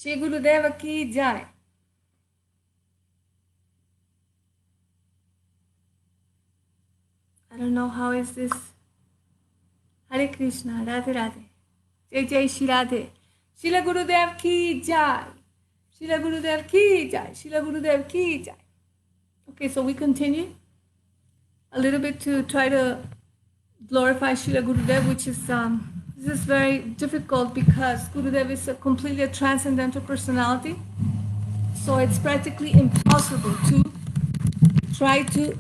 Shri Gurudeva ki jai. I don't know how is this. Hare Krishna, Radhe Radhe. Jai Jai Shri Radhe. Srila Gurudev ki jai. Srila Gurudev ki jai. Srila Gurudev ki jai. Okay, so we continue a little bit to try to glorify Srila Gurudev, which is this is very difficult because Gurudev is a completely transcendental personality. So it's practically impossible to try to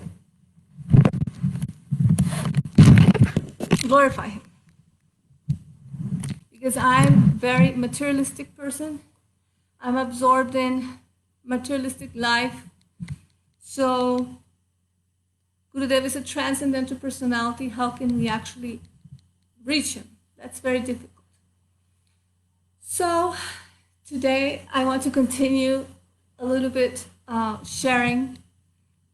glorify him. Because I'm a very materialistic person. I'm absorbed in materialistic life. So Gurudev is a transcendental personality. How can we actually reach him? That's very difficult. So today I want to continue a little bit sharing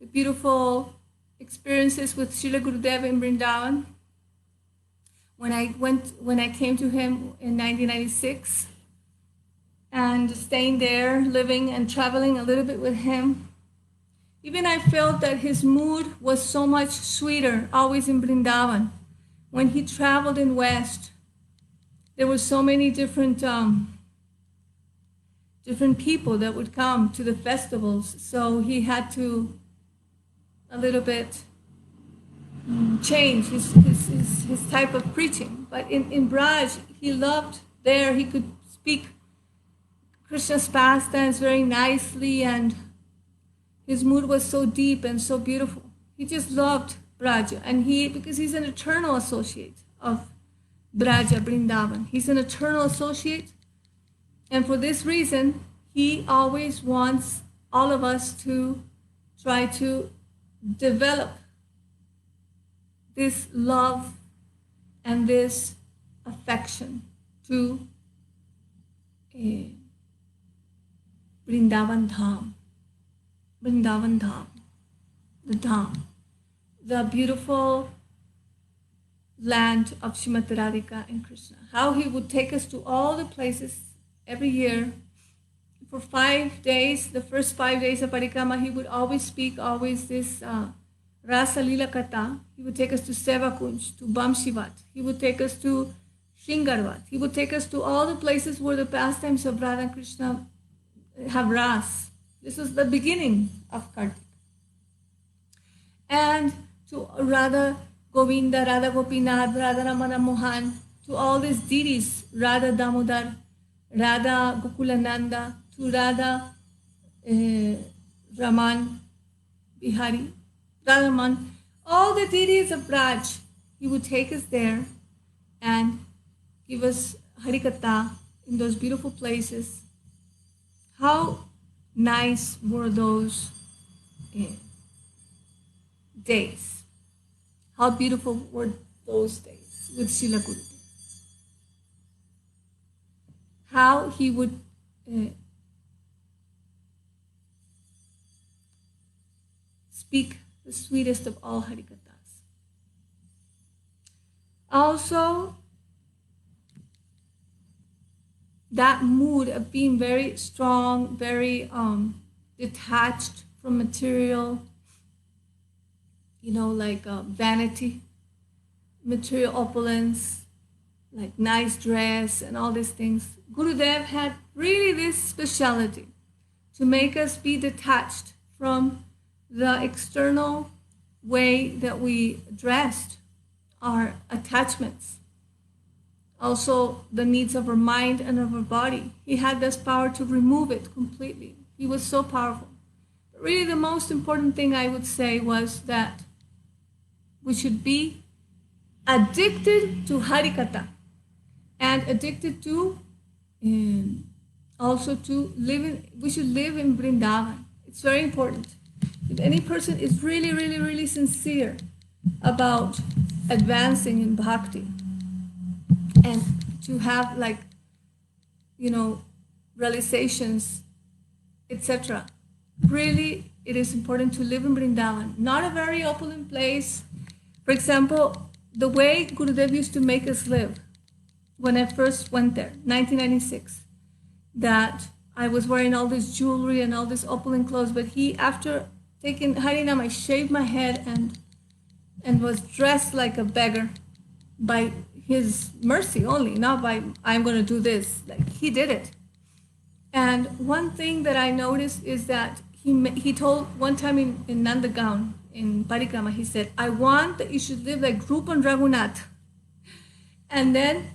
the beautiful experiences with Srila Gurudev in Vrindavan. When I came to him in 1996 and staying there, living and traveling a little bit with him, even I felt that his mood was so much sweeter always in Vrindavan. When he traveled in West, there were so many different people that would come to the festivals. So he had to a little bit change his type of preaching. But in Braj, he loved there. He could speak Krishna's pastimes very nicely, and his mood was so deep and so beautiful. He just loved Braja, and because he's an eternal associate of Braja, Vrindavan. He's an eternal associate, and for this reason, he always wants all of us to try to develop this love and this affection to Vrindavan Dham. Vrindavan Dham, the Dham, the beautiful land of Srimati Radhika and Krishna. How he would take us to all the places every year for 5 days. The first 5 days of Parikrama, he would always speak this Rasa Lila Katha. He would take us to Sevakunj, to Bamshivat. He would take us to Shingarvat. He would take us to all the places where the pastimes of Radha and Krishna have Ras. This was the beginning of Kartik. And to Radha Govinda, Radha Gopinath, Radha Ramana Mohan, to all these deities, Radha Damodar, Radha Gokulananda, to Radha Raman Bihari, Radhaman, all the deities of Braj. He would take us there and give us Harikatha in those beautiful places. How nice were those days. How beautiful were those days with Srila Gurudev. How he would speak the sweetest of all Harikathas. Also, that mood of being very strong, very detached from material, like vanity, material opulence, like nice dress and all these things. Gurudev had really this speciality to make us be detached from the external way that we dressed, our attachments, also the needs of our mind and of our body. He had this power to remove it completely. He was so powerful. But really the most important thing I would say was that we should be addicted to Harikatha and addicted to also to we should live in Vrindavan. It's very important. If any person is really, really, really sincere about advancing in bhakti and to have realizations, etc., really it is important to live in Vrindavan, not a very opulent place. For example, the way Gurudev used to make us live when I first went there, 1996, that I was wearing all this jewelry and all this opulent clothes, but he, after taking Harinam, I shaved my head and was dressed like a beggar by his mercy only, not by I'm going to do this. Like, he did it. And one thing that I noticed is that he told one time in Nandagaon, in Parikrama, he said, I want that you should live like Rupan Raghunath. And then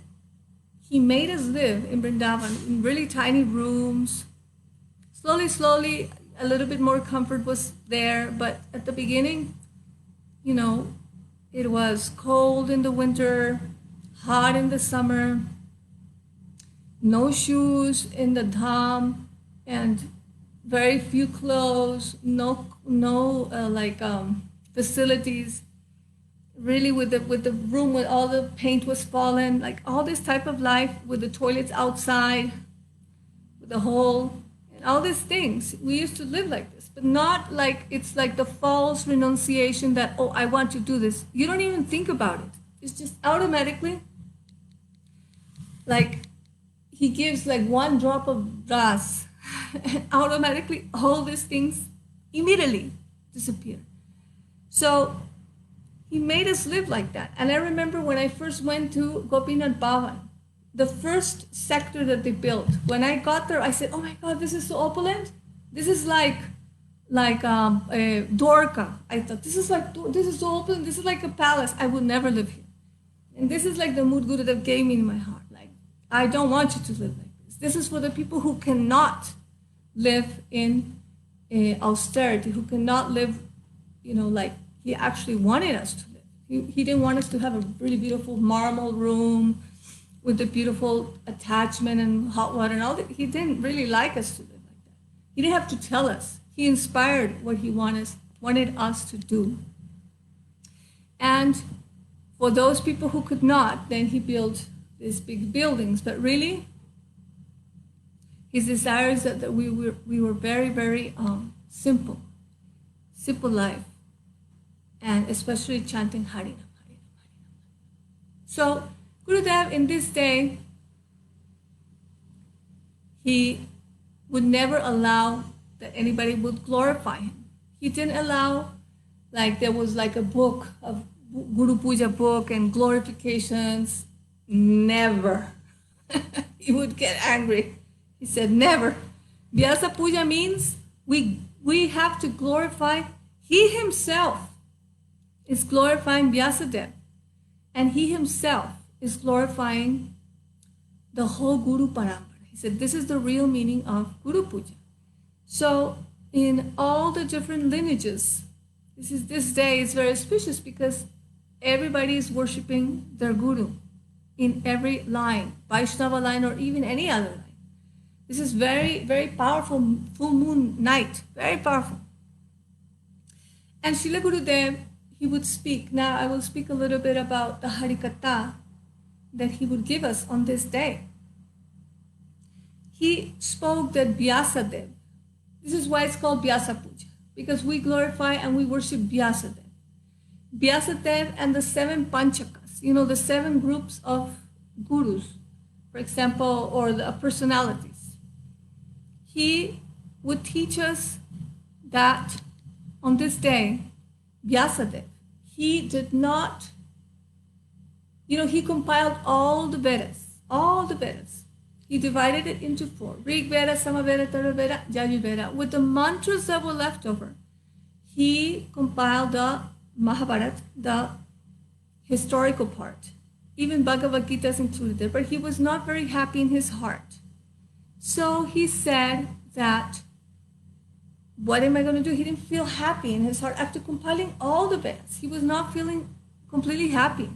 he made us live in Vrindavan in really tiny rooms. Slowly, a little bit more comfort was there. But at the beginning, you know, it was cold in the winter, hot in the summer, no shoes in the dham, and very few clothes, no facilities. Really, with the room where all the paint was fallen, like all this type of life with the toilets outside, with the hole, and all these things. We used to live like this, but not like it's like the false renunciation that, oh, I want to do this. You don't even think about it. It's just automatically, like, he gives like one drop of ras, and automatically all these things immediately disappear. So he made us live like that. And I remember when I first went to Gopinath Bhavan, the first sector that they built, when I got there, I said, oh my God, this is so opulent. This is like Dwarka. I thought, this is so opulent. This is like a palace. I would never live here. And this is like the mood Gurudev gave me in my heart. Like, I don't want you to live like this. This is for the people who cannot live in austerity, who cannot live, like he actually wanted us to live. He didn't want us to have a really beautiful marble room with the beautiful attachment and hot water and all that. He didn't really like us to live like that. He didn't have to tell us. He inspired what he wanted us to do. And for those people who could not, then he built these big buildings. But really, his desire is that we were very, very simple life, and especially chanting Harinam, Harinam, Harinam. So Gurudev, in this day, he would never allow that anybody would glorify him. He didn't allow, like there was like a book of Guru Puja book and glorifications. Never. He would get angry. He said, never. Vyasa Puja means we have to glorify. He himself is glorifying Vyasadeva, and he himself is glorifying the whole Guru Parampara. He said, this is the real meaning of Guru Puja. So in all the different lineages, this day is very auspicious because everybody is worshipping their Guru in every line, Vaishnava line or even any other line. This is very, very powerful full moon night, very powerful. And Srila Gurudev, he would speak. Now I will speak a little bit about the Harikatha that he would give us on this day. He spoke that Vyasadeva, this is why it's called Vyasa Puja, because we glorify and we worship Vyasadeva. Vyasadeva and the 7 Panchakas, the 7 groups of gurus, for example, or the personalities. He would teach us that on this day, Vyasadeva, he did not, he compiled all the Vedas. He divided it into 4, Rig Veda, Samaveda, Tharvaveda, Yajurveda. With the mantras that were left over, he compiled the Mahabharata, the historical part. Even Bhagavad Gita is included there, but he was not very happy in his heart. So he said that, what am I going to do? He didn't feel happy in his heart. After compiling all the Vedas, he was not feeling completely happy.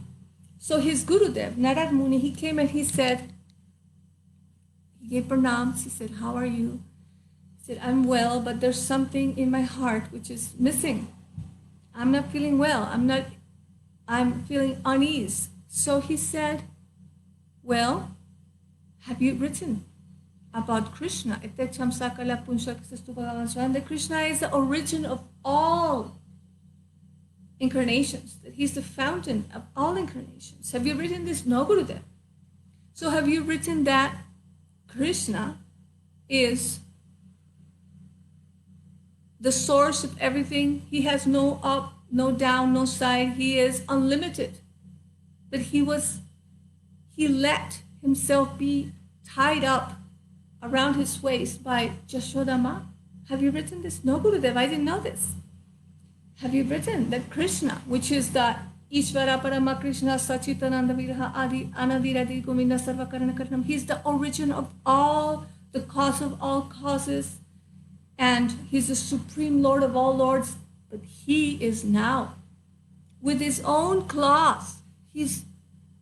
So his Gurudev, Narad Muni, he came and he said, he gave pranams. He said, how are you? He said, I'm well, but there's something in my heart which is missing. I'm not feeling well. I'm feeling unease. So he said, well, have you written about Krishna? That Krishna is the origin of all incarnations, that he's the fountain of all incarnations. Have you written this? No, Gurudev. So have you written that Krishna is the source of everything. He has no up, no down, no side. He is unlimited. But he let himself be tied up around his waist by Jashodama. Have you written this? No, Gurudev, I didn't know this. Have you written that Krishna, which is the Ishvara Parama Krishna Sachitananda Viraha Adi Anadiradi Govinda Sarvakarana Karanam, he's the origin of all, the cause of all causes, and he's the supreme Lord of all lords. But he is now, with his own claws, he's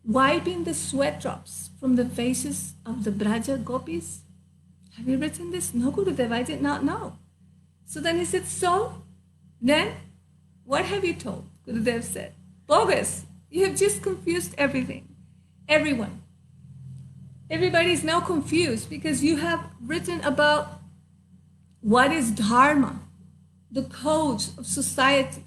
wiping the sweat drops from the faces of the Braja gopis. Have you written this? No, Gurudev, I did not know. So then he said, so then what have you told? Gurudev said, bogus. You have just confused everything. Everyone. Everybody is now confused because you have written about what is dharma, the codes of society,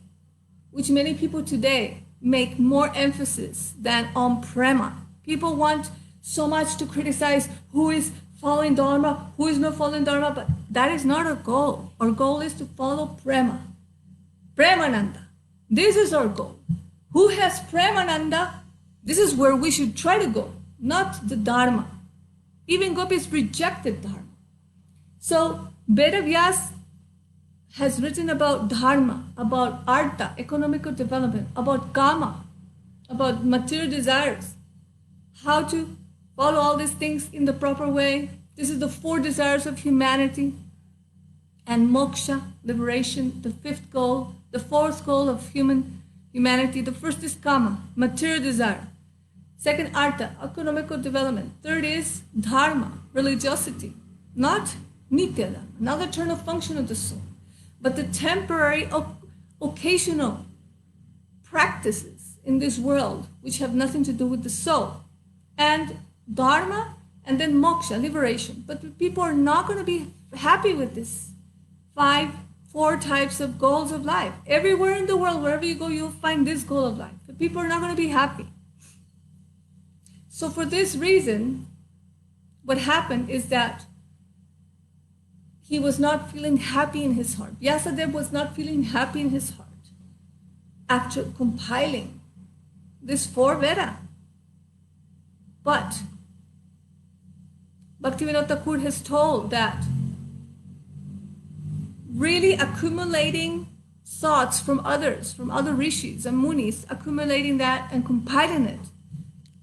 which many people today make more emphasis than on prema. People want so much to criticize who is following dharma, who is not following dharma, but that is not our goal. Our goal is to follow prema. Premananda. This is our goal. Who has Premananda? This is where we should try to go, not the dharma. Even gopis rejected dharma. So Veda Vyasa has written about dharma, about artha, economical development, about kama, about material desires, how to follow all these things in the proper way. This is the 4 desires of humanity. And moksha, liberation, the 5th goal, the 4th goal of humanity. The first is kama, material desire. 2nd, artha, economical development. 3rd is dharma, religiosity, not nitya, another eternal function of the soul, but the temporary, occasional practices in this world which have nothing to do with the soul. And dharma, and then moksha, liberation. But people are not going to be happy with this 4 types of goals of life. Everywhere in the world, wherever you go, you'll find this goal of life. But people are not going to be happy. So for this reason, what happened is that he was not feeling happy in his heart. Vyasadeva was not feeling happy in his heart after compiling this 4 Veda. But Bhaktivinoda Thakur has told that really accumulating thoughts from others, from other rishis and munis, accumulating that and compiling it,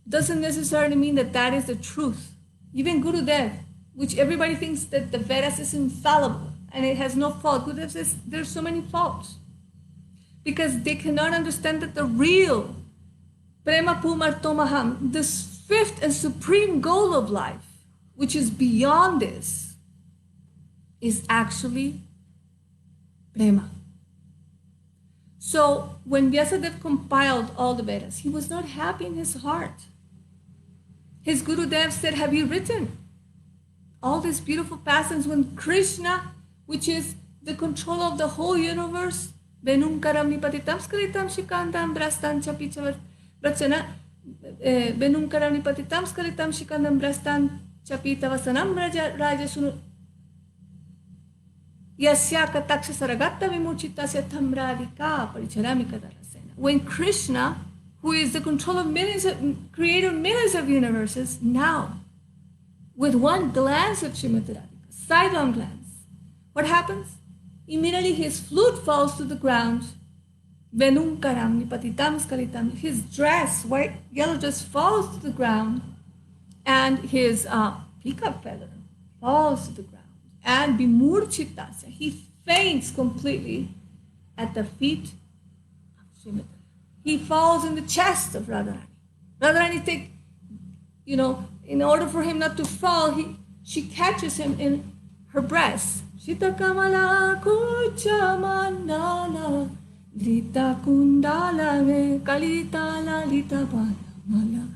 doesn't necessarily mean that that is the truth. Even Gurudev, which everybody thinks that the Vedas is infallible and it has no fault, Gurudev says there's so many faults because they cannot understand that the real Prema Pumartomaham, this 5th and supreme goal of life, which is beyond this, is actually Prema. So when Vyasadeva compiled all the Vedas, he was not happy in his heart. His Gurudev said, have you written all these beautiful passages when Krishna, which is the control of the whole universe, Venunkaram nipatitam skalitam shikandam brastan chapichavar brachana Venunkaram nipatitam skalitam shikandam brastan chapitavasanam raja sunu yasyaka taksha saragatta vimuchitasya thamradika paricharamika darasena. When Krishna, who is the control of creator of millions of universes, now with one glance of Srimati Radhika, sidelong glance, what happens? Immediately his flute falls to the ground. Venunkaram nipatitam skalitam. His dress, white, yellow dress, falls to the ground, and his peacock feather falls to the ground. And bimurchitasya, he faints completely at the feet of Srimati. He falls in the chest of Radharani. Radharani in order for him not to fall, she catches him in her breast. Shita kamala kucha mandala drita kundala me kalita lalita mala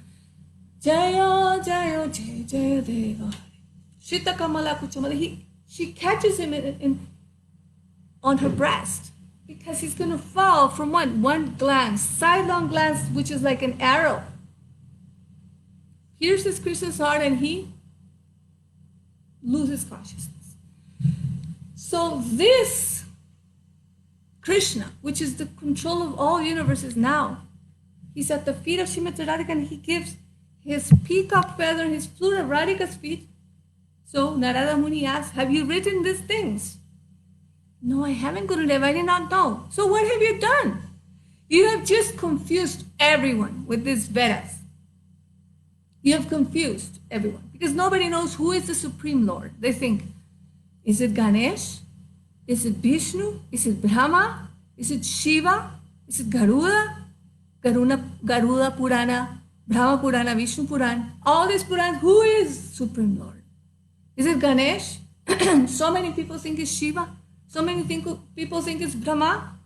jaya jaya jaya jaya deva. Shita kamala kucha mandala. She catches him on her breast because he's going to fall from one glance, sidelong glance, which is like an arrow. Here's this Krishna's heart, and he loses consciousness. So this Krishna, which is the control of all universes now, he's at the feet of Srimati Radhika and he gives his peacock feather and his flute at Radhika's feet. So Narada Muni asks, have you written these things? No, I haven't, Gurudev. I did not know. So what have you done? You have just confused everyone with these Vedas. You have confused everyone because nobody knows who is the Supreme Lord. They think, is it Ganesh? Is it Vishnu? Is it Brahma? Is it Shiva? Is it Garuda? Garuda Purana, Brahma Purana, Vishnu Purana. All these Puranas, who is Supreme Lord? Is it Ganesh? So many people think it's Shiva. So many people think it's Brahma.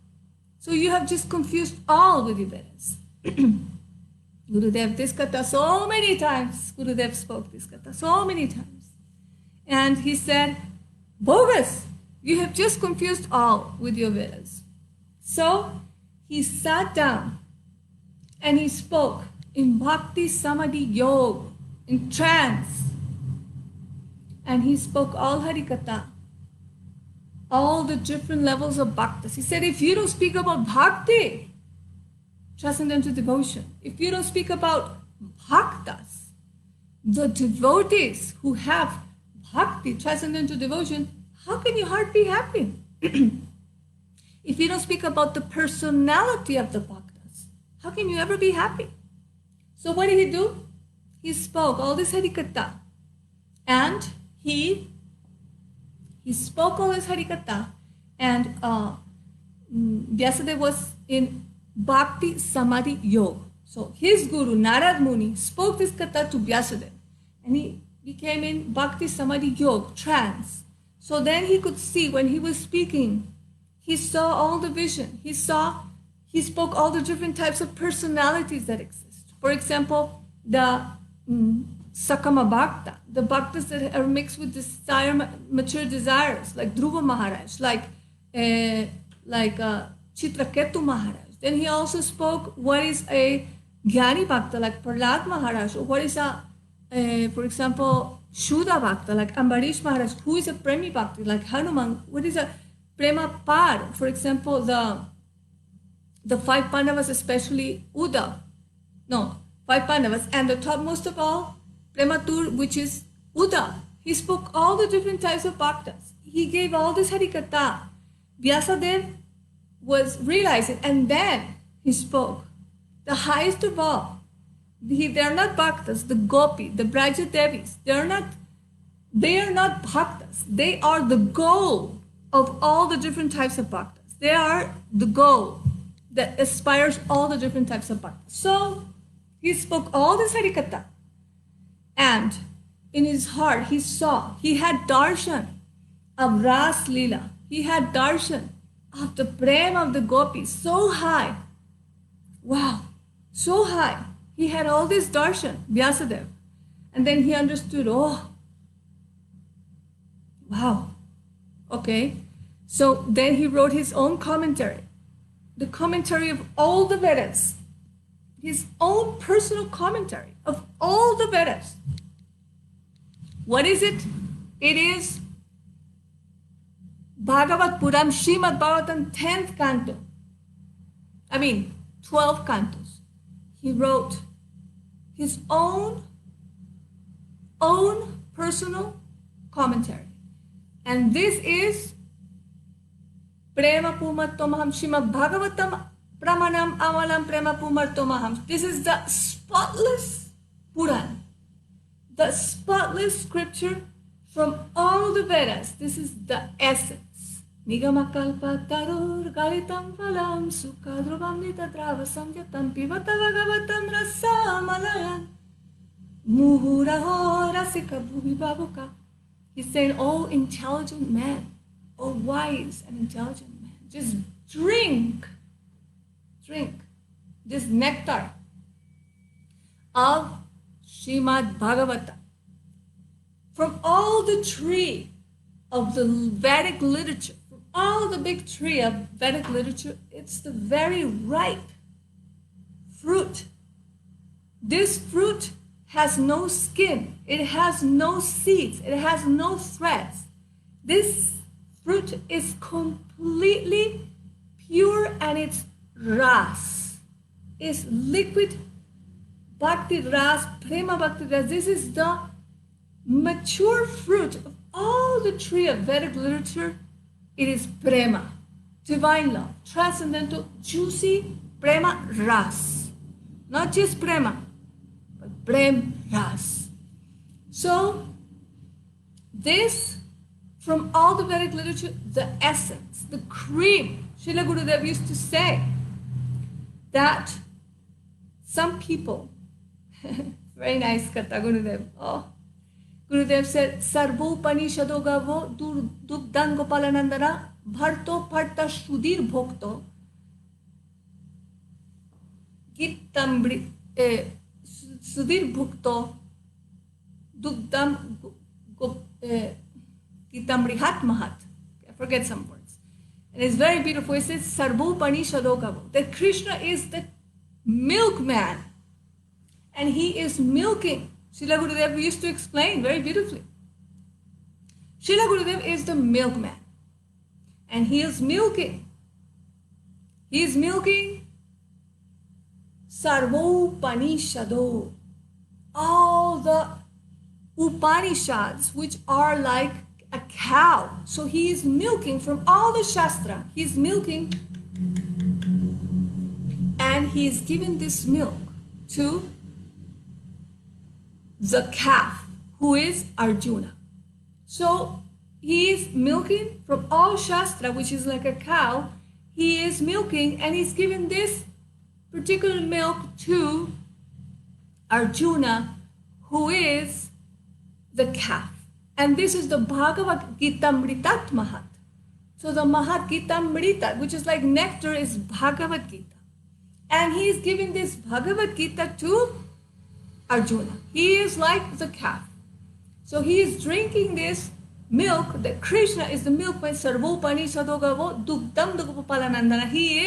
So you have just confused all with the Vedas. Gurudev, this katha so many times. Gurudev spoke this katha so many times. And he said, bogus, you have just confused all with your Vedas. So he sat down and he spoke in Bhakti Samadhi Yoga, in trance. And he spoke all Harikatha, all the different levels of bhaktas. He said, if you don't speak about bhakti, transcendental devotion, if you don't speak about bhaktas, the devotees who have bhakti, transcendental devotion, how can your heart be happy? If you don't speak about the personality of the bhaktas, how can you ever be happy? So what did he do? He spoke all this Harikatha and he spoke all this Harikatha, and Vyasadeva was in Bhakti Samadhi Yoga. So his guru, Narad Muni, spoke this Katha to Vyasadeva, and he became in Bhakti Samadhi Yoga, trance. So then he could see when he was speaking, he saw all the vision. He spoke all the different types of personalities that exist. For example, the Sakama Bhakta, the bhaktas that are mixed with mature desires, like Dhruva Maharaj, like Chitraketu Maharaj. Then he also spoke what is a Jnani Bhakta, like Prahlad Maharaj, or what is for example, Shuddha Bhakta, like Ambarish Maharaj, who is a Premi Bhakti, like Hanuman, what is a Prema Par, for example, the five Pandavas, especially Uddhav. No, five Pandavas, and the topmost of all, Prematur, which is Uddhav. He spoke all the different types of bhaktas. He gave all this Harikatha. Vyasadeva was realizing, and then he spoke. The highest of all, they are not bhaktas, the gopi, the Braja Devis, they are not bhaktas. They are the goal of all the different types of bhaktas. They are the goal that aspires all the different types of bhaktas. So he spoke all this Harikatha. And in his heart, he had darshan of Ras Leela. He had darshan of the prema of the gopis so high. Wow, so high. He had all this darshan, Vyasadeva. And then he understood, oh, wow, okay. So then he wrote his own commentary, the commentary of all the Vedas, his own personal commentary of all the Vedas. What is it? It is Bhagavat Puram, Srimad Bhagavatam, 10th canto. 12 cantos. He wrote his own personal commentary. And this is Prema Pumattomaham Srimad Bhagavatam Pramanam Amalam Prema Pumattomaham. This is the spotless Puran. The spotless scripture from all the Vedas. This is the essence. Nigamakalpa tarur galitam phalam sukadruvam nitadrava samyatam pivata bhagavatam rasamalayan muhuraho rasika bhuvi babuka. He's saying, oh intelligent man, oh wise and intelligent man, just drink this nectar of Srimad Bhagavatam. From all the tree of the Vedic literature, from all the big tree of Vedic literature, it's the very ripe fruit. This fruit has no skin, it has no seeds, it has no threads. This fruit is completely pure and it's ras. It's liquid bhakti ras, prema bhakti ras. This is the mature fruit of all the tree of Vedic literature. It is prema, divine love, transcendental, juicy prema ras. Not just prema, but prem ras. So this, from all the Vedic literature, the essence, the cream. Srila Gurudev used to say that some people, very nice Katha Gurudev. Oh, Gurudev said, Sarvo Panishado Gavo Dugdan Gopalanandana Bharto Parta Shudir Bhokto Gitambri Sudhir Bhukto Dugdam Gitambrihat Mahat. I forget some words. And it's very beautiful. It says Sarvo Panishado Gavo. That Krishna is the milkman. And he is milking. Srila Gurudev used to explain very beautifully. Srila Gurudev is the milkman. And he is milking. He is milking Sarvo Panishado. All the Upanishads, which are like a cow. So he is milking from all the Shastra. He is milking. And he is giving this milk to the calf, who is Arjuna. So he is milking from all Shastra, which is like a cow. He is milking and he's giving this particular milk to Arjuna, who is the calf. And this is the Bhagavad Gita Mritat Mahat. So the Mahat Gita Mritat, which is like nectar, is Bhagavad Gita. And he is giving this Bhagavad Gita to Arjuna. He is like the calf. So he is drinking this milk, that Krishna is the milkman, Sarvo Panishado Gavo Dugdam Dugopalanandana. He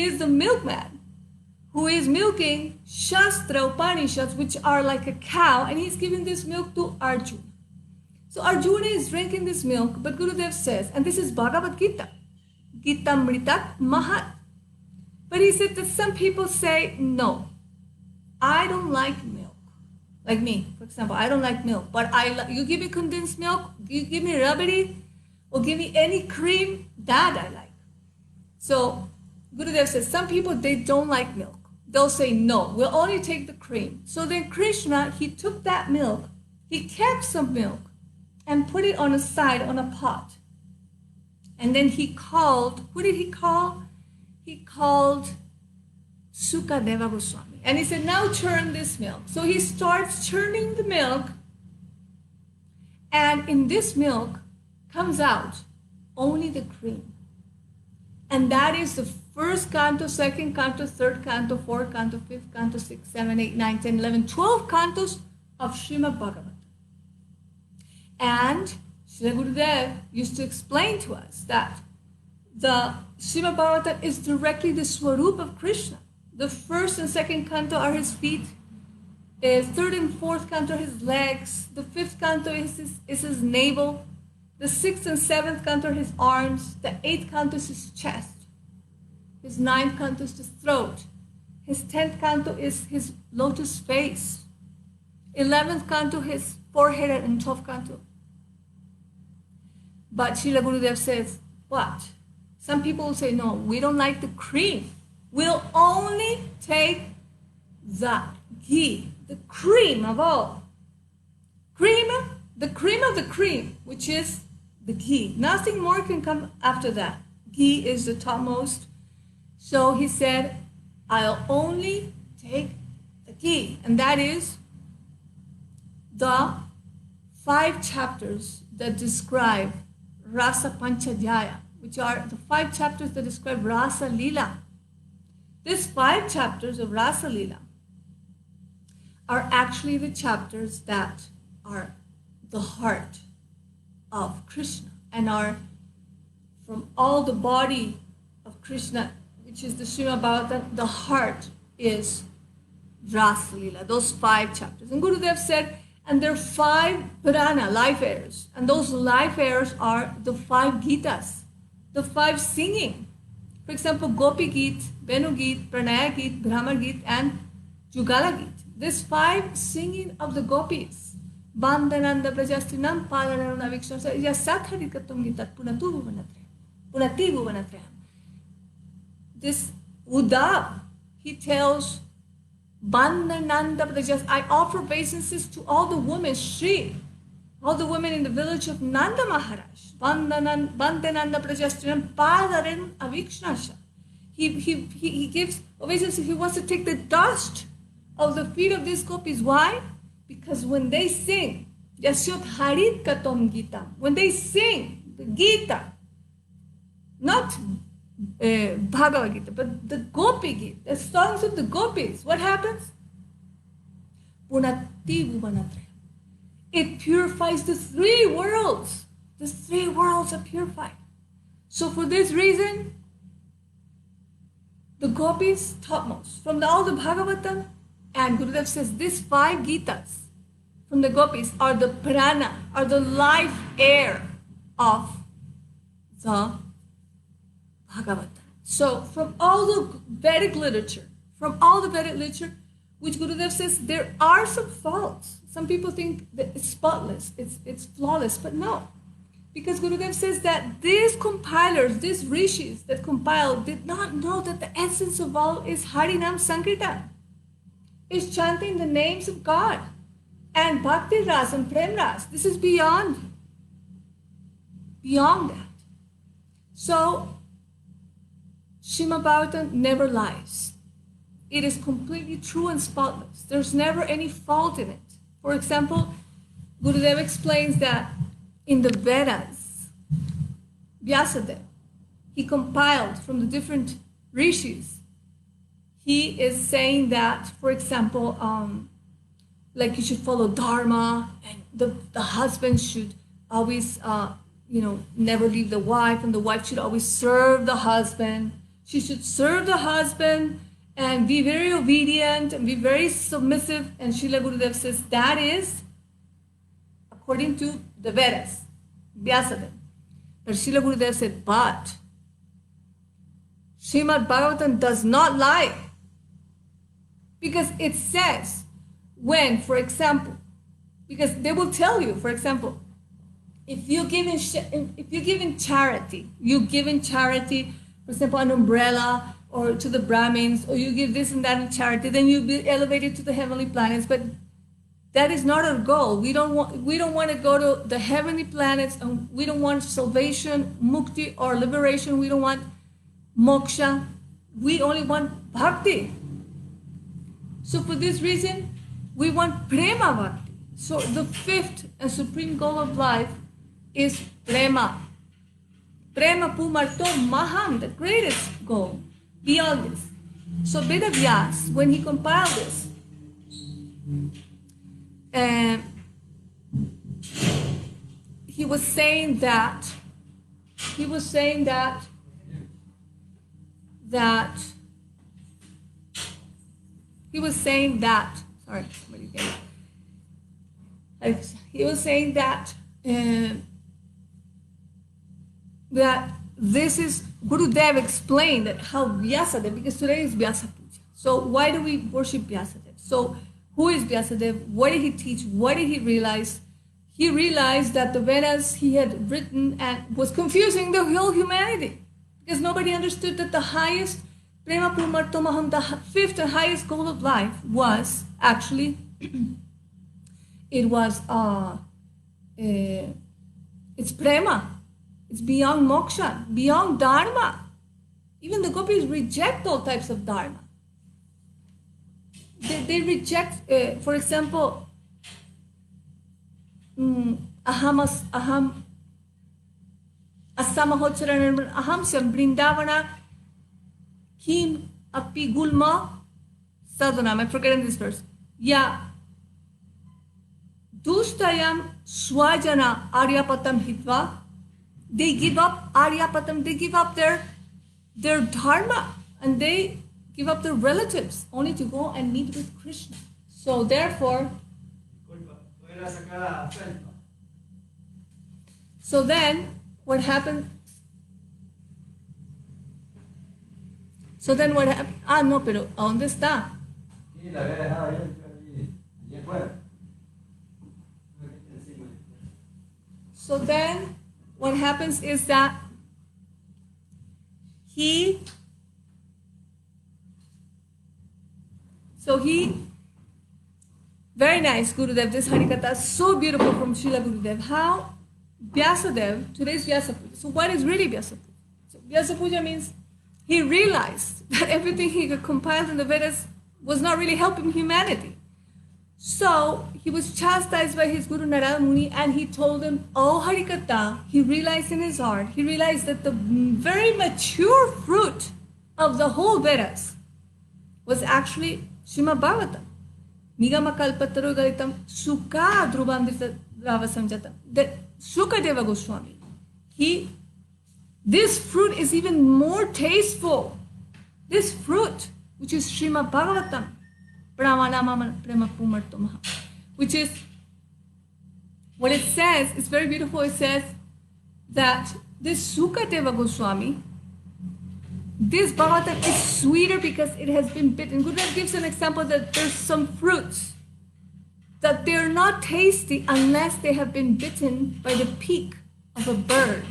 is the milkman who is milking Shastra Upanishads, which are like a cow, and he's giving this milk to Arjuna. So Arjuna is drinking this milk, but Gurudev says, and this is Bhagavad Gita, Gita Mritat Mahat. But he said that some people say, no, I don't like milk. Like me, for example, I don't like milk, but you give me condensed milk, you give me rabdi, or give me any cream, that I like. So Gurudev says, some people, they don't like milk. They'll say, no, we'll only take the cream. So then Krishna, he took that milk, he kept some milk and put it on a side, on a pot. And then he called, who did he call? He called Sukadeva Goswami. And he said, now churn this milk. So he starts churning the milk. And in this milk comes out only the cream. And that is the first canto, second canto, third canto, fourth canto, fifth canto, 6, 7, 8, 9, 10, 11, 12 cantos of Srimad Bhagavatam. And Srila Gurudev used to explain to us that the Srimad Bhagavatam is directly the Swarup of Krishna. The first and second canto are his feet. Third and fourth canto are his legs. The fifth canto is his navel. The sixth and seventh canto are his arms. The eighth canto is his chest. His ninth canto is his throat. His 10th canto is his lotus face. 11th canto his forehead, and 12th canto. But Srila Gurudev says, what? Some people will say, no, we don't like the cream. We'll only take the ghee, the cream of all. Cream, the cream of the cream, which is the ghee. Nothing more can come after that. Ghee is the topmost. So he said, I'll only take the ghee. And that is the 5 chapters that describe Rasa Panchadhyaya, which are the 5 chapters that describe Rasa Leela. These 5 chapters of Rasa Leela are actually the chapters that are the heart of Krishna and are from all the body of Krishna, which is the Srimad Bhagavatam. The heart is Rasa Leela, those 5 chapters. And Gurudev said, and there are 5 Purana, life airs. And those life airs are the 5 Gitas, the 5 singing. For example, Gopi Geet, Benu Geet, Pranaya Geet, Brahma Geet, and Jugala Geet. These 5 singing of the gopis. Bandhananda Prajastinam Padanana Vikshasa Yasathadikatum Gitat Punatu Bhuvanatre. Punati Bhuvanatre. This Uddhav, he tells Bandhananda Prajas, I offer obeisances to all the women, Shri, all the women in the village of Nanda Maharaj. Bandhananda Prajastinam Padarin Avikshnasha. He gives obeisances. He wants to take the dust of the feet of these gopis. Why? Because when they sing, Yasyot Harit Katom Gita, when they sing the Gita, not Bhagavad Gita, but the Gopi Gita, the songs of the gopis, what happens? Punati Bhuvanatre. It purifies the 3 worlds. The 3 worlds are purified. So for this reason, the gopis topmost. From all the Bhagavatam, and Gurudev says these 5 Gitas from the gopis are the prana, are the life air of the Bhagavatam. So from all the Vedic literature, which Gurudev says there are some faults. Some people think that it's spotless, it's flawless, but no. Because Gurudev says that these compilers, these rishis that compiled, did not know that the essence of all is Harinam Sankirtan. Is chanting the names of God and Bhakti Ras and Prem Ras. This is beyond that. So, Srimad Bhagavatam never lies. It is completely true and spotless. There's never any fault in it. For example, Gurudev explains that in the Vedas, Vyasa, he compiled from the different rishis. He is saying that, for example, like you should follow Dharma, and the husband should always, never leave the wife, and the wife should always serve the husband. She should serve the husband and be very obedient and be very submissive. And Srila Gurudev says that is according to the Vedas, Vyasa. But Srila Gurudev said, but Srimad Bhagavatam does not lie. Because it says, when, for example, because they will tell you, for example, if you give in charity, for example, an umbrella, or to the Brahmins, or you give this and that in charity, then you'll be elevated to the heavenly planets. But that is not our goal. We don't want to go to the heavenly planets, and we don't want salvation, mukti, or liberation. We don't want moksha. We only want bhakti. So for this reason, we want prema bhakti. So the 5th and supreme goal of life is prema. Prema pumarto maham, the greatest goal beyond this. So Veda Vyas, when he compiled this, he was saying that that this is, Gurudev explained that how Vyasadeva, because today is Vyasa Puja. So why do we worship Vyasadeva? So who is Vyasadeva? What did he teach? What did he realize? He realized that the Vedas he had written and was confusing the whole humanity, because nobody understood that the highest Prema Pumartomaham, the 5th and highest goal of life was actually, it's Prema. It's beyond moksha, beyond dharma. Even the gopis reject all types of dharma. They reject, for example, aham asamahocharan aham syam brindavana kim api gulma sadhanam. I'm forgetting this verse. Ya dustayam swajana aryapatam hitva. They give up aryapatam, they give up their dharma, and they give up their relatives only to go and meet with Krishna. So therefore, so then what happened? So then what happened? Ah, no, pero ¿dónde está? So then what happens is that he very nice, Gurudev. This Harikatha is so beautiful from Srila Gurudev. How Vyasadev, today's Vyasa Puja. So what is really Vyasa Puja? So Vyasa Puja means he realized that everything he had compiled in the Vedas was not really helping humanity. So he was chastised by his Guru Narada Muni, and he told him, oh Harikatha, he realized in his heart, he realized that the very mature fruit of the whole Vedas was actually Srimad Bhagavatam. Nigama kalpataru galitam sukha dhruvamrita dravasamjatam. That Sukadeva Goswami, this fruit is even more tasteful. This fruit, which is Srimad Bhagavatam, Pramanamama Prema Pumartomaha, which is what it says, it's very beautiful. It says that this Sukadeva Goswami, this Bhagavatam is sweeter because it has been bitten. Gurudev gives an example that there's some fruits that they're not tasty unless they have been bitten by the beak of a bird.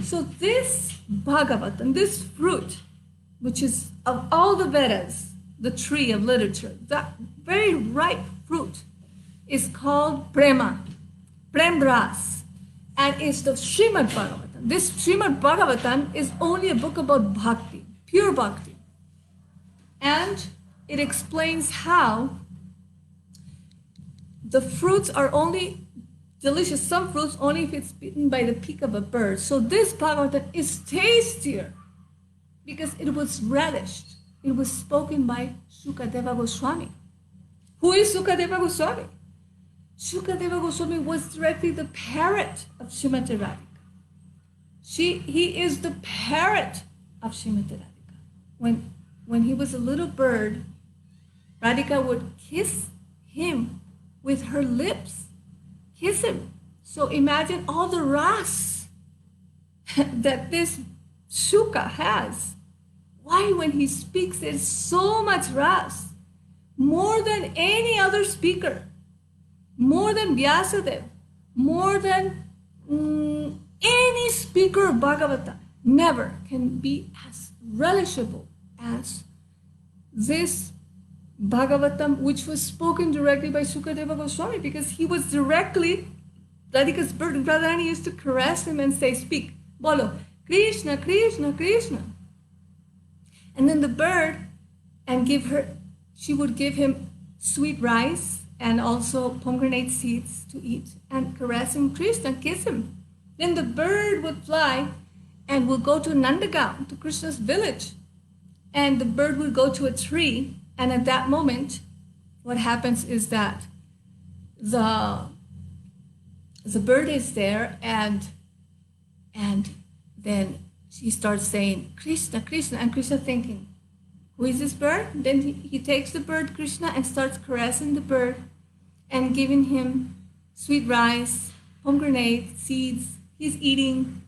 So this Bhagavatam, this fruit, which is of all the Vedas, the tree of literature, that very ripe fruit is called Prema, Premras, and it's the Srimad Bhagavatam. This Srimad Bhagavatam is only a book about bhakti, pure bhakti. And it explains how the fruits are only delicious, some fruits only if it's bitten by the beak of a bird. So this Bhagavatam is tastier because it was relished. It was spoken by Sukadeva Goswami. Who is Sukadeva Goswami? Sukadeva Goswami was directly the parrot of Srimati Radhika. He is the parrot of Srimati Radhika. When he was a little bird, Radhika would kiss him with her lips. Kiss him. So imagine all the ras that this Shuka has. Why when he speaks there's so much ras, more than any other speaker, more than Vyasadev, more than any speaker of Bhagavata, never can be as relishable as this Bhagavatam, which was spoken directly by Sukadeva Goswami, because he was directly, Radhika's bird, Radharani used to caress him and say, speak, bolo, Krishna, Krishna, Krishna. And then the bird, she would give him sweet rice and also pomegranate seeds to eat and caress him, Krishna, kiss him. Then the bird would fly and would go to Nandagaon, to Krishna's village. And the bird would go to a tree, and at that moment, what happens is that the bird is there, and then she starts saying, Krishna, Krishna, and Krishna thinking, who is this bird? Then he takes the bird, Krishna, and starts caressing the bird and giving him sweet rice, pomegranate, seeds. He's eating.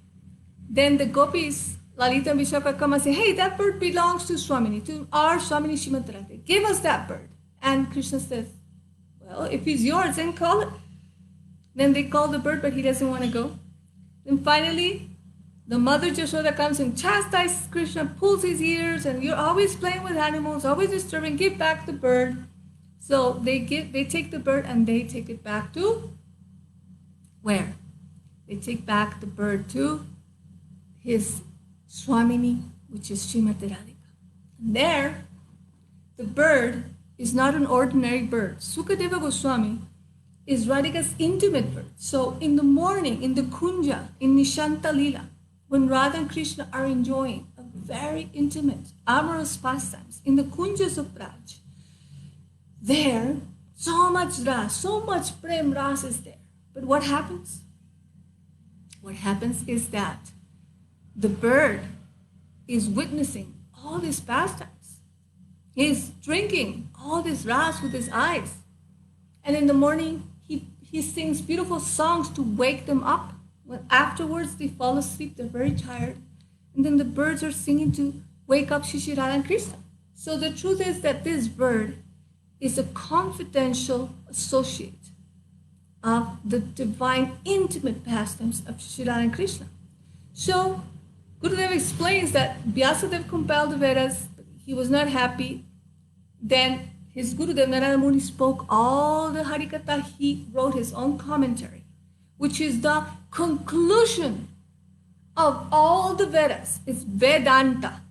Then the gopis, Lalita and Vishaka, come and say, hey, that bird belongs to Swamini, to our Swamini Srimati Radha. Give us that bird. And Krishna says, well, if he's yours, then call it. Then they call the bird, but he doesn't want to go. Then finally, the mother Jashoda comes and chastises Krishna, pulls his ears, and you're always playing with animals, always disturbing, give back the bird. So they take the bird and they take it back to where? They take back the bird to his Swamini, which is Srimati Radhika. And there, the bird is not an ordinary bird. Sukadeva Goswami is Radhika's intimate bird. So in the morning, in the Kunja, in Nishanta Lila, when Radha and Krishna are enjoying a very intimate, amorous pastimes in the Kunjas of Braj, there, so much ras, so much prem ras is there. But what happens? What happens is that the bird is witnessing all these pastimes. He's drinking all this ras with his eyes. And in the morning, he sings beautiful songs to wake them up. When afterwards they fall asleep, they're very tired. And then the birds are singing to wake up Shri Radha and Krishna. So the truth is that this bird is a confidential associate of the divine intimate pastimes of Shri Radha and Krishna. So Gurudev explains that Vyasadeva compiled the Vedas. He was not happy. Then his Gurudev Narada Muni spoke all the Harikatha. He wrote his own commentary, which is the conclusion of all the Vedas. It's Vedanta.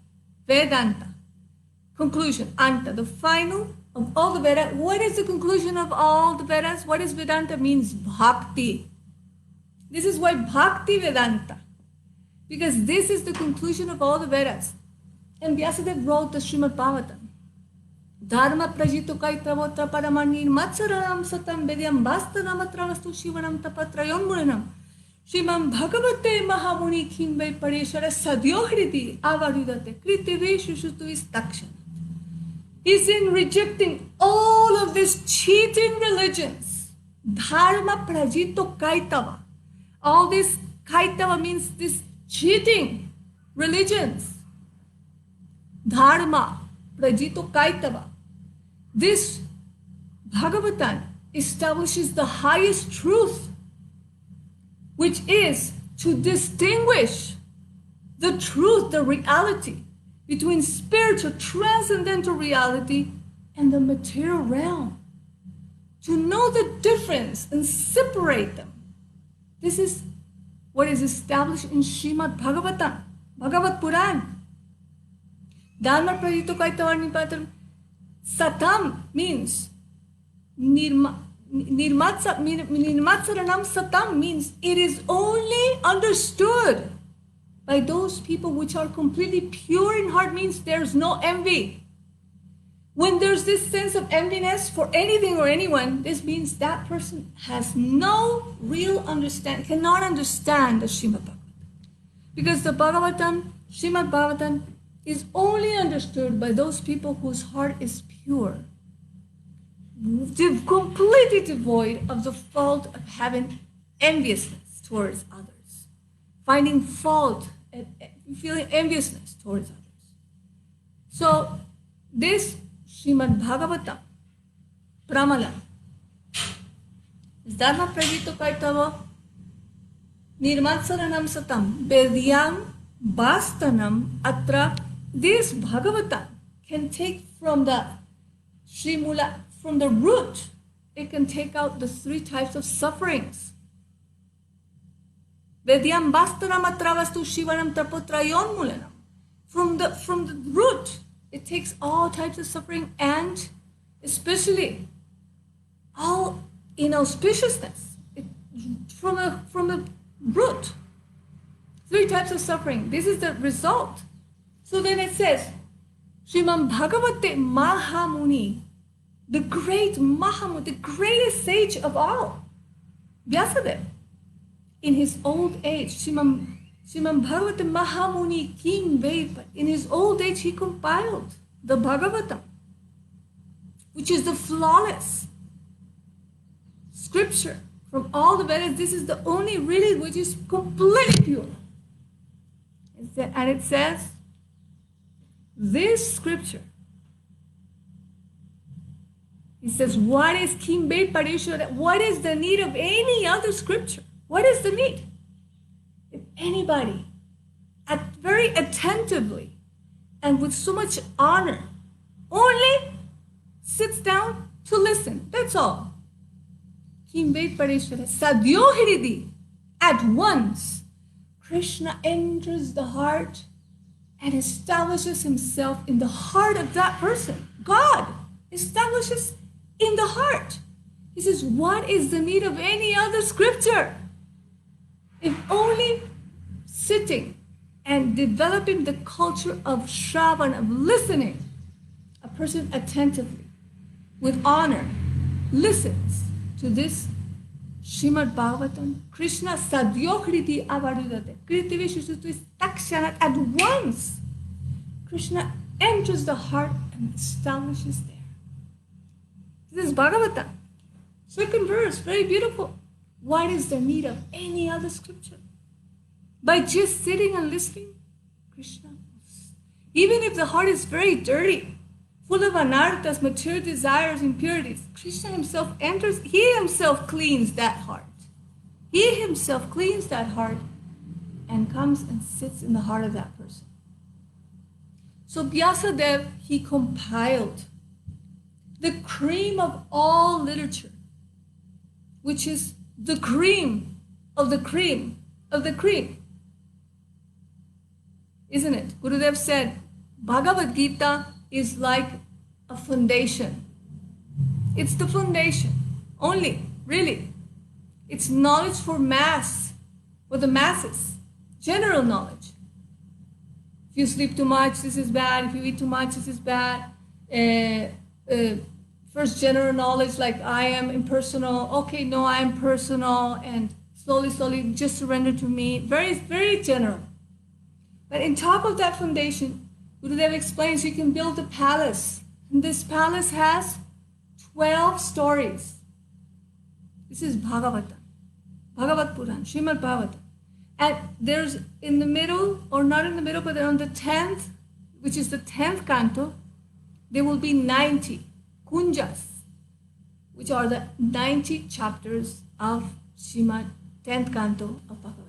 Vedanta. Conclusion. Anta. The final of all the Vedas. What is the conclusion of all the Vedas? What is Vedanta? Means Bhakti. This is why Bhakti Vedanta. Because this is the conclusion of all the Vedas. And Vyasadeva wrote the Srimad Bhagavatam. Dharma prajito kaitavotra paramanir matsaranam satam vedyam vastanamatravastu shivanam tapatrayon muranam Shrimam Bhagavate Mahamuni Kimbe Pareshara Sadyohriti Avarudate Kritiveshu Shutuis Takshana. He's in rejecting all of these cheating religions. Dharma prajito kaitava. All this kaitava means this cheating religions. Dharma prajito kaitava. This Bhagavatam establishes the highest truth, which is to distinguish the truth, the reality, between spiritual, transcendental reality and the material realm. To know the difference and separate them. This is what is established in Srimad Bhagavatam, Bhagavat Puran. Dharma prajito kaitavarni patram. Satam means Nirmatsaranam satam means it is only understood by those people which are completely pure in heart, means there's no envy. When there's this sense of enviness for anything or anyone, this means that person has no real understanding, cannot understand the Srimad Bhagavatam. Because the Bhagavatam, Srimad Bhagavatam, is only understood by those people whose heart is pure, completely devoid of the fault of having enviousness towards others, finding fault and feeling enviousness towards others. So this Srimad Bhagavatam, Pramala, is Dharma Prajito Kaitava Nirmatsaranam Satam Vedyam Bastanam Atra. This Bhagavatam can take from the Srimula, from the root, it can take out the three types of sufferings. Vedyam bastanam atravastu shivanam tapotrayon mulanam. From the root, it takes all types of suffering and especially all inauspiciousness. From the root, three types of suffering. This is the result. So then it says, Srimam Bhagavate Mahamuni, the great Mahamuni, the greatest sage of all, Vyasadeva, in his old age, Srimam Bhagavate Mahamuni Kim Vaipa, in his old age he compiled the Bhagavatam, which is the flawless scripture from all the Vedas. This is the only really which is completely pure. And it says, this scripture, it says, what is Kimbe Parishwara? What is the need of any other scripture? What is the need? If anybody, very attentively and with so much honor, only sits down to listen, that's all. Kimbe Parishwara, Sadyohiridi, at once, Krishna enters the heart and establishes himself in the heart of that person. God establishes in the heart. He says, what is the need of any other scripture? If only sitting and developing the culture of Shravan, of listening, a person attentively, with honor, listens to this Srimad Bhagavatam, Krishna Sadyokriti Avarudate, Kritivishusutu Takshanat, at once. Krishna enters the heart and establishes there. This is Bhagavatam. Second verse, very beautiful. What is the need of any other scripture? By just sitting and listening, Krishna, even if the heart is very dirty, full of anarthas, material desires, impurities, Krishna himself enters, he himself cleans that heart. He himself cleans that heart and comes and sits in the heart of that person. So Vyasa, he compiled the cream of all literature, which is the cream of the cream of the cream. Isn't it? Gurudev said, Bhagavad Gita is like a foundation. It's the foundation only, really. It's knowledge for the masses, general knowledge. If you sleep too much, this is bad. If you eat too much, this is bad. First, general knowledge, like I am impersonal. Okay, no, I am personal. And slowly, just surrender to me. Very, very general. But in top of that foundation, Gurudev explains you can build a palace. And this palace has 12 stories. This is Bhagavatam. Bhagavad Puran, Srimad Bhagavatam. And there's in the middle, or not in the middle, but on the 10th, which is the 10th canto, there will be 90 kunjas, which are the 90 chapters of Srimad 10th canto of Bhagavatam.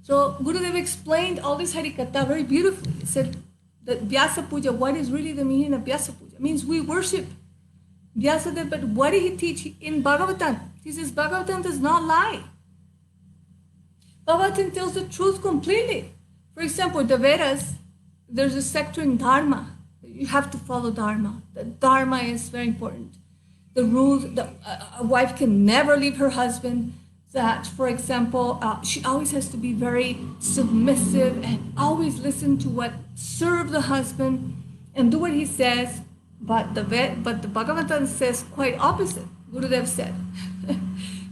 So Gurudev explained all this Harikatha very beautifully. He said that Vyasa Puja, what is really the meaning of Vyasa Puja? It means we worship Vyasadeva, but what did he teach in Bhagavatam? He says Bhagavatam does not lie. Bhagavatam tells the truth completely. For example, the Vedas, there's a sector in Dharma. You have to follow Dharma. The Dharma is very important. The rules, a wife can never leave her husband. That, for example, she always has to be very submissive and always listen to serve the husband and do what he says. But the Bhagavatam says quite opposite. Gurudev said,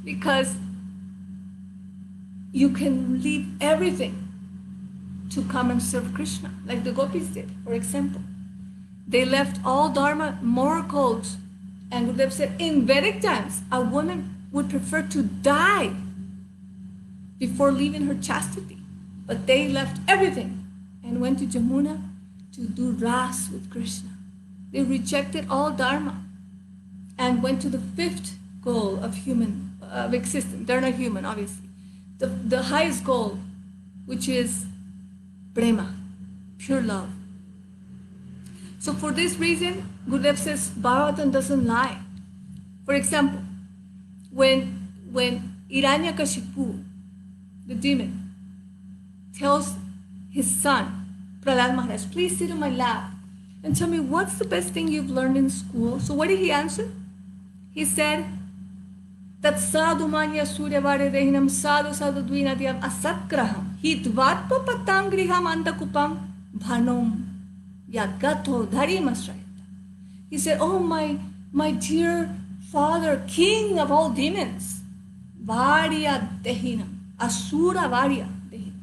because you can leave everything to come and serve Krishna, like the gopis did, for example. They left all Dharma, moral codes, and Gurudev said, in Vedic times, a woman would prefer to die before leaving her chastity. But they left everything and went to Jamuna to do ras with Krishna. They rejected all Dharma and went to the fifth goal of existence. They're not human, obviously. The highest goal, which is prema, pure love. So for this reason, Gurudev says Bhagavatam doesn't lie. For example, when Hiranyakashipu, the demon, tells his son, Prahlad Maharaj, please sit in my lap and tell me what's the best thing you've learned in school. So what did he answer? He said, Tat sadhu manya suryavare dehinam sadhu dvinadiyam asatgraham hitvatpa patam griham andakupam bhanom yagato dharimasrayata. He said, oh my dear father, king of all demons, varya dehinam, asura varya dehinam.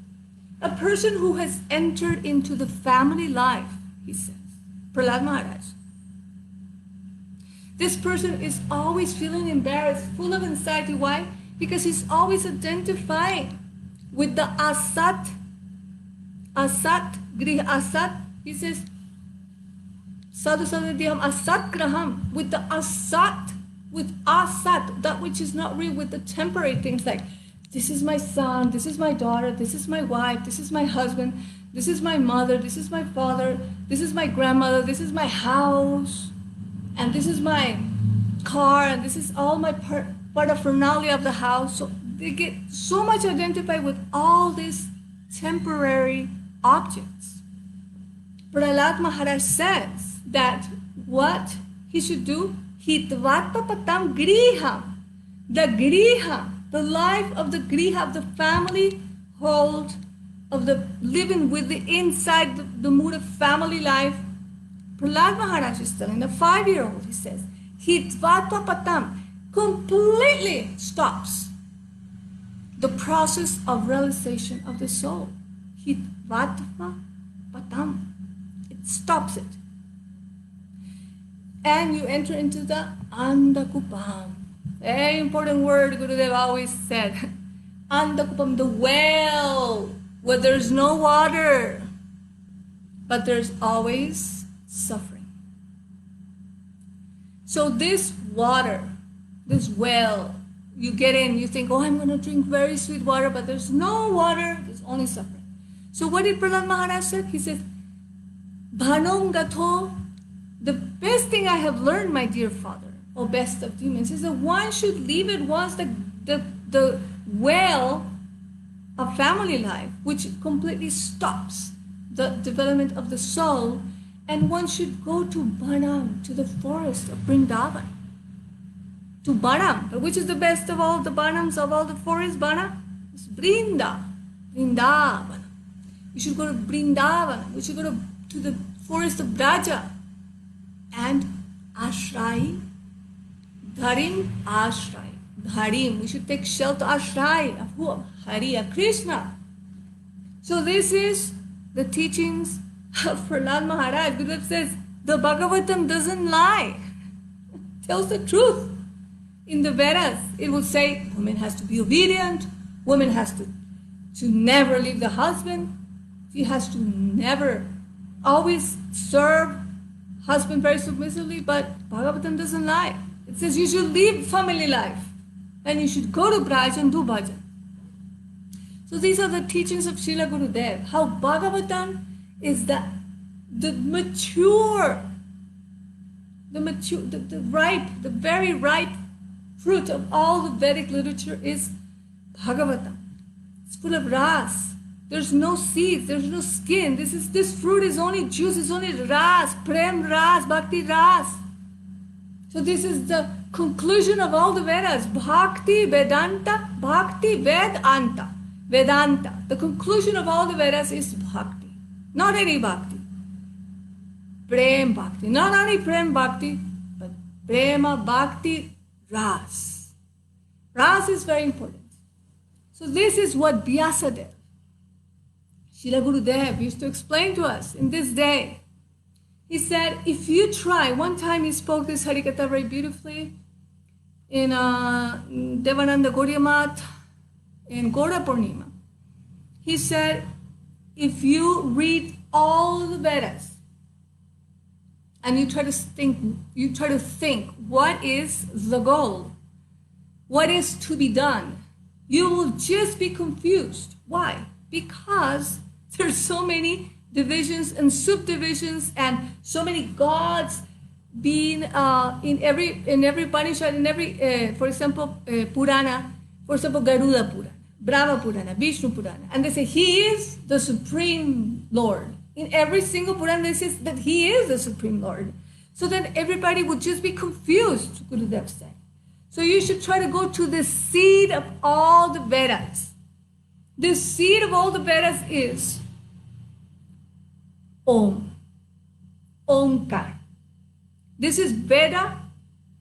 A person who has entered into the family life, he says, Prahlad Maharaj. This person is always feeling embarrassed, full of anxiety. Why? Because he's always identifying with the asat. Asat, grih asat. He says, sadhu sadhyam asat graham, with the asat, with asat, that which is not real, with the temporary things like, this is my son, this is my daughter, this is my wife, this is my husband, this is my mother, this is my father, this is my grandmother, this is my house, and this is my car, and this is all my paraphernalia of the house. So they get so much identified with all these temporary objects. Prahlad Maharaj says that what he should do, hitvata patam griham, the griha, the life of the griha, of the family hold, of the living with the inside, the mood of family life. Prahlad Maharaj is telling the 5-year-old, he says, hitvata patam completely stops the process of realization of the soul. Hitvata patam. stops it. And you enter into the Andakupam. Very important word Gurudev always said. Andakupam, the well, where there's no water, but there's always suffering. So this water, this well, you get in, you think, oh, I'm going to drink very sweet water, but there's no water, there's only suffering. So what did Prahlad Maharaj say? He said, Bhanom Gatho, the best thing I have learned, my dear father, or best of demons, is that one should leave it once the well of family life, which completely stops the development of the soul, and one should go to Banam, to the forest of Vrindavan. To Banam, which is the best of all the Banams of all the forests, Banam? It's Vrindavan. We should go to Vrindavan. We should go to the forest of Braja. And Ashray, Dharim Ashray. Dharim, we should take shelter, Ashray, of who? Of Hari, of Krishna. So this is the teachings of Prahlad Maharaj. Gurudev says, the Bhagavatam doesn't lie. It tells the truth. In the Vedas, it will say, woman has to be obedient, woman has to never leave the husband, she has to never, always serve husband very submissively, but Bhagavatam doesn't lie. It says you should leave family life and you should go to Braj and do bhajan. So these are the teachings of Srila Gurudev, how Bhagavatam is the very ripe fruit of all the Vedic literature is Bhagavatam. It's full of ras. There's no seeds, there's no skin. This fruit is only juice, it's only ras, prem ras, bhakti ras. So this is the conclusion of all the Vedas. Bhakti Vedanta, Bhakti Vedanta. Vedanta. The conclusion of all the Vedas is bhakti. Not any bhakti. Prem bhakti. Not only prem bhakti, but prema bhakti ras. Ras is very important. So this is what Vyasa did. Srila Gurudev used to explain to us in this day. He said, if you try, one time he spoke this Harikatha very beautifully in Devananda Gauriyamat in Gaura Purnima. He said, if you read all the Vedas and you try to think what is the goal, what is to be done, you will just be confused. Why? Because there's so many divisions and subdivisions and so many gods being in every Upanishad, in every, for example, Purana, for example, Garuda Purana, Brahma Purana, Vishnu Purana, and they say he is the Supreme Lord. In every single Purana, they say that he is the Supreme Lord. So then everybody would just be confused, Gurudev said. So you should try to go to the seed of all the Vedas. The seed of all the Vedas is Om, Omkar. This is Veda.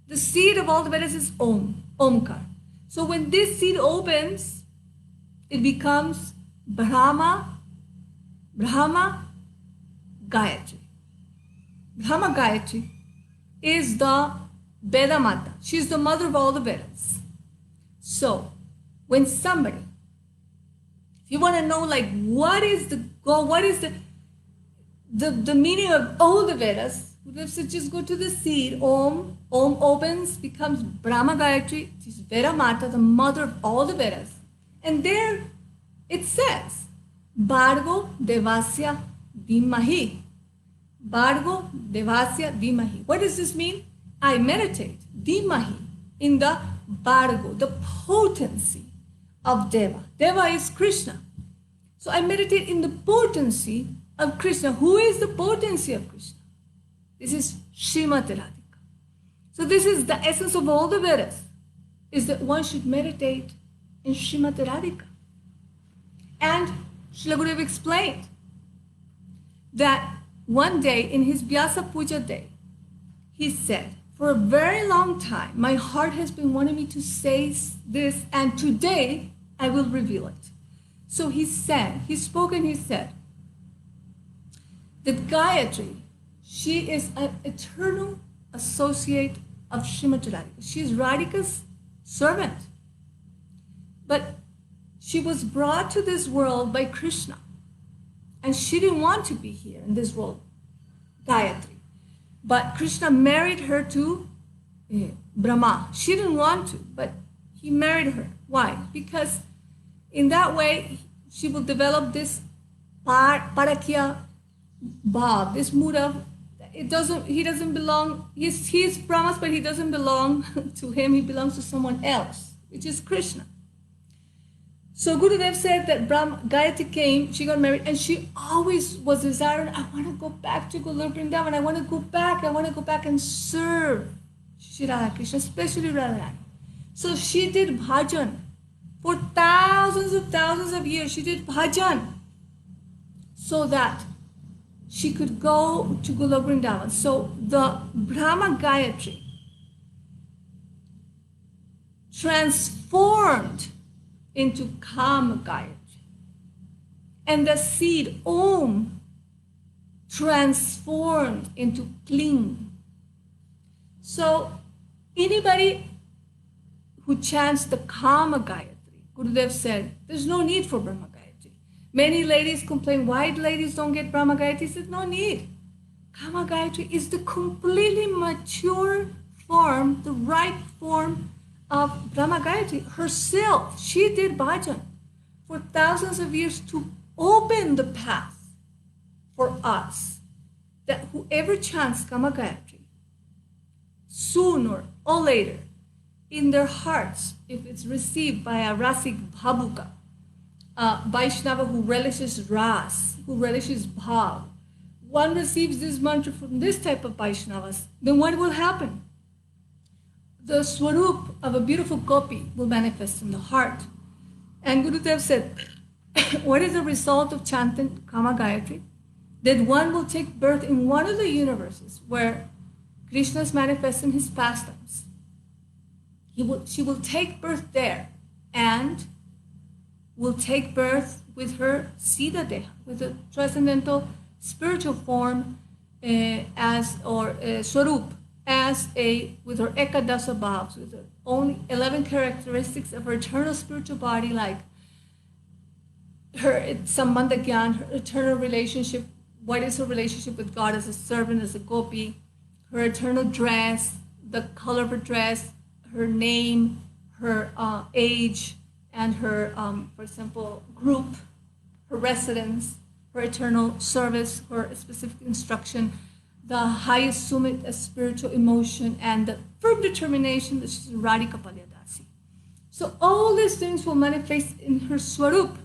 The seed of all the Vedas is Om, Omkar. So when this seed opens, it becomes Brahma Gayatri. Brahma Gayatri is the Veda Mata. She's the mother of all the Vedas. So when somebody, if you want to know like what is the goal, what is the meaning of all the Vedas, so just go to the seed. Om opens, becomes Brahma Gayatri, which is Veda Mata, the mother of all the Vedas. And there it says, Bhargo Devasya Dhimahi. Bhargo Devasya Dhimahi. What does this mean? I meditate, Dhimahi, in the Bhargo, the potency of Deva. Deva is Krishna. So I meditate in the potency of Krishna. Who is the potency of Krishna? This is Srimati Radhika. So this is the essence of all the Vedas, is that one should meditate in Srimati Radhika. And Srila Gurudev explained that one day in his Vyasa Puja day, he said, for a very long time, my heart has been wanting me to say this, and today I will reveal it. So he spoke and he said that Gayatri, she is an eternal associate of Srimati Radhika. She is Radhika's servant. But she was brought to this world by Krishna. And she didn't want to be here in this world, Gayatri. But Krishna married her to Brahma. She didn't want to, but he married her. Why? Because in that way, she will develop this parakya bhav, this mood of, he doesn't belong, he's Brahmas, but he doesn't belong to him, he belongs to someone else, which is Krishna. So Gurudev said that Gayatri came, she got married, and she always was desiring, I want to go back to Golok Vrindavan, I want to go back and serve Shri Radha Krishna, especially Radharani. So she did bhajan. For thousands of years, she did bhajan so that she could go to Golok Vrindavan. So the Brahma Gayatri transformed into Kama Gayatri. And the seed Om transformed into Kling. So anybody who chants the Kama Gayatri, Gurudev said, there's no need for Brahma Gayatri. Many ladies complain, why ladies don't get Brahma Gayatri? He said, no need. Kama Gayatri is the completely mature form, the right form of Brahma Gayatri. Herself, she did bhajan for thousands of years to open the path for us, that whoever chants Kama Gayatri, sooner or later, in their hearts, if it's received by a Rasik Bhabuka, Vaishnava who relishes Ras, who relishes Bhav, one receives this mantra from this type of Vaishnavas, then what will happen? The Swarup of a beautiful gopi will manifest in the heart. And Gurudev said, what is the result of chanting Kama Gayatri? That one will take birth in one of the universes where Krishna is manifesting his pastimes. She will take birth there and will take birth with her Siddha Deha, with a transcendental spiritual form Swarup, with her Ekadasa Bhavs, with her only 11 characteristics of her eternal spiritual body, like her Sambandha Gyan, her eternal relationship, what is her relationship with God as a servant, as a gopi, her eternal dress, the color of her dress, her name, her age, and her, for example, group, her residence, her eternal service, her specific instruction, the highest summit of spiritual emotion, and the firm determination that she's Radhika Palya Dasi. So all these things will manifest in her Swarup,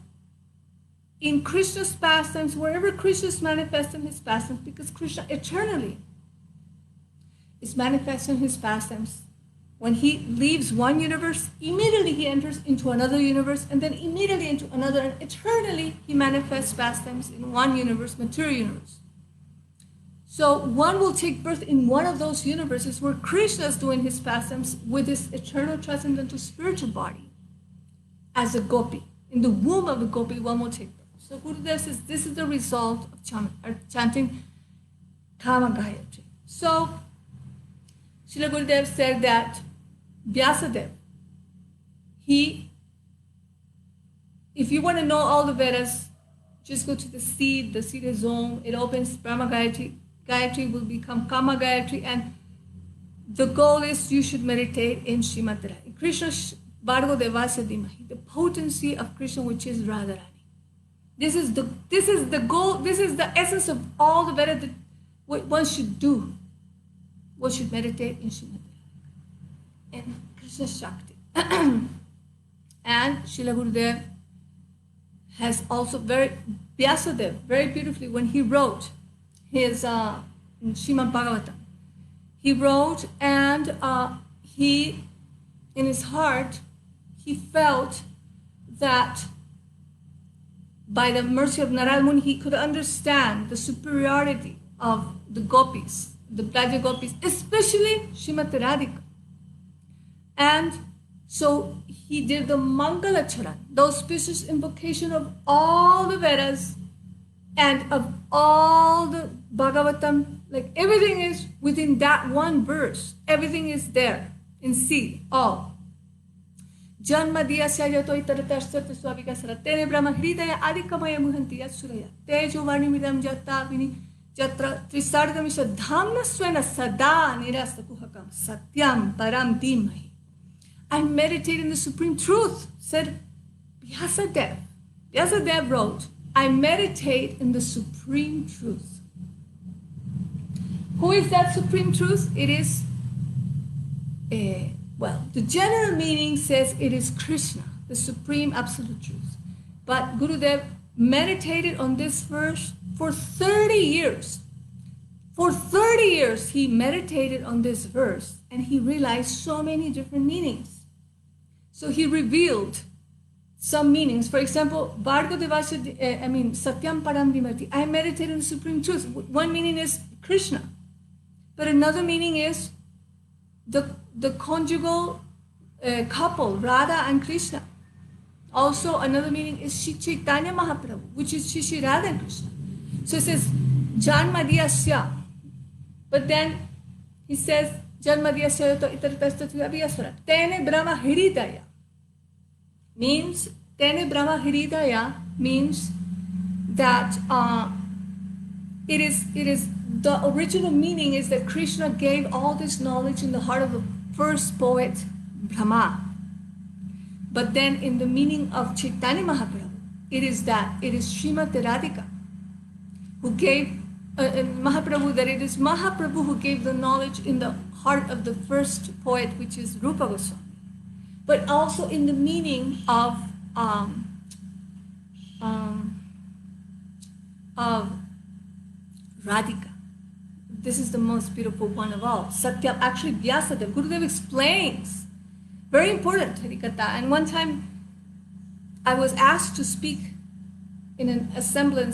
in Krishna's pastimes, wherever Krishna is manifesting his pastimes, because Krishna eternally is manifesting his pastimes. When he leaves one universe, immediately he enters into another universe, and then immediately into another, and eternally he manifests pastimes in one universe, material universe. So one will take birth in one of those universes where Krishna is doing his pastimes with his eternal transcendental spiritual body as a gopi. In the womb of the gopi, one will take birth. So Gurudev says this is the result of chanting Kama Gayatri. So Srila Gurudev said that Vyasa, if you want to know all the Vedas, just go to the seed is Om, it opens Brahma Gayatri, Gayatri will become Kama Gayatri, and the goal is you should meditate in Srimati Radha. Krishna Bhargo Devasya Dimahi, the potency of Krishna, which is Radharani. This is the goal, this is the essence of all the Vedas that what one should do. One should meditate in Srimati Radha and Krishna Shakti. And Srila Gurudev has also Vyasadeva, very beautifully, when he wrote his Srimad Bhagavatam, he wrote, and he, in his heart, he felt that by the mercy of Narada Muni, he could understand the superiority of the gopis, the Braja gopis, especially Srimati Radhika. And so he did the Mangala Charan, the auspicious invocation of all the Vedas And of all the Bhagavatam, like everything is within that one verse. Everything is there in C, all. Janma diya sayato itaratasarta swavikasara tene brahma hridaya adikamaya muhanti yasuraya tejo varnimidam jatavini jatra trisargamisha dhamma swena sada nirasta kuhakam satyam param dhimai. I meditate in the supreme truth, said Vyasa Dev. Vyasa Dev wrote, I meditate in the supreme truth. Who is that supreme truth? It is, the general meaning says it is Krishna, the supreme absolute truth. But Gurudev meditated on this verse for 30 years. For 30 years, he meditated on this verse and he realized so many different meanings. So he revealed some meanings. For example, Satyam Param Vimati. I meditate on the supreme truth. One meaning is Krishna, but another meaning is the conjugal couple, Radha and Krishna. Also, another meaning is Shri Chaitanya Mahaprabhu, which is Shri Radha and Krishna. So it says Janmadhyasya, but then he says Janmadhyasya to itaratastatya vyasara tene brahma hridaya. Means Tene Brahma Hridaya means that it is the original meaning is that Krishna gave all this knowledge in the heart of the first poet Brahma. But then in the meaning of Chaitanya Mahaprabhu, it is Srimati Radhika who gave Mahaprabhu, that it is Mahaprabhu who gave the knowledge in the heart of the first poet, which is Rupa Goswami. But also in the meaning of Radhika. This is the most beautiful one of all. Satya, actually Vyasadeva, Gurudev explains. Very important, Harikatha. And one time I was asked to speak in an assembly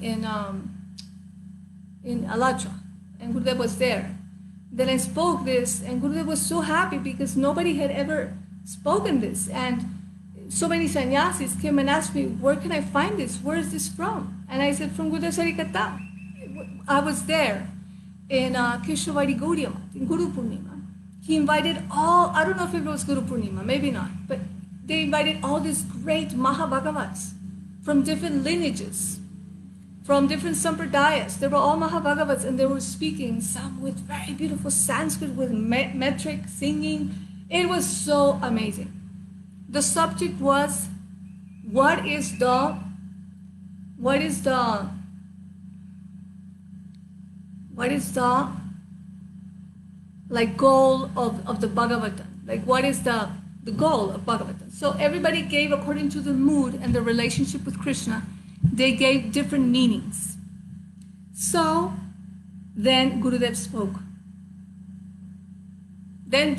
in Alatra, and Gurudev was there. Then I spoke this, and Gurudev was so happy because nobody had ever spoken this. And so many sannyasis came and asked me, where can I find this? Where is this from? And I said, from Gurudev Sarikata. I was there in Keshavadi Gaudiya Math, in Guru Purnima. He invited all, I don't know if it was Guru Purnima, maybe not, but they invited all these great Mahabhagavats from different lineages, from different sampradayas. They were all Mahabhagavats, and they were speaking, some with very beautiful Sanskrit, with metric, singing. It was so amazing. The subject was, what is the like goal of the Bhagavatam? Like what is the goal of Bhagavatam? So everybody gave according to the mood and the relationship with Krishna. They gave different meanings. So then Gurudev spoke. Then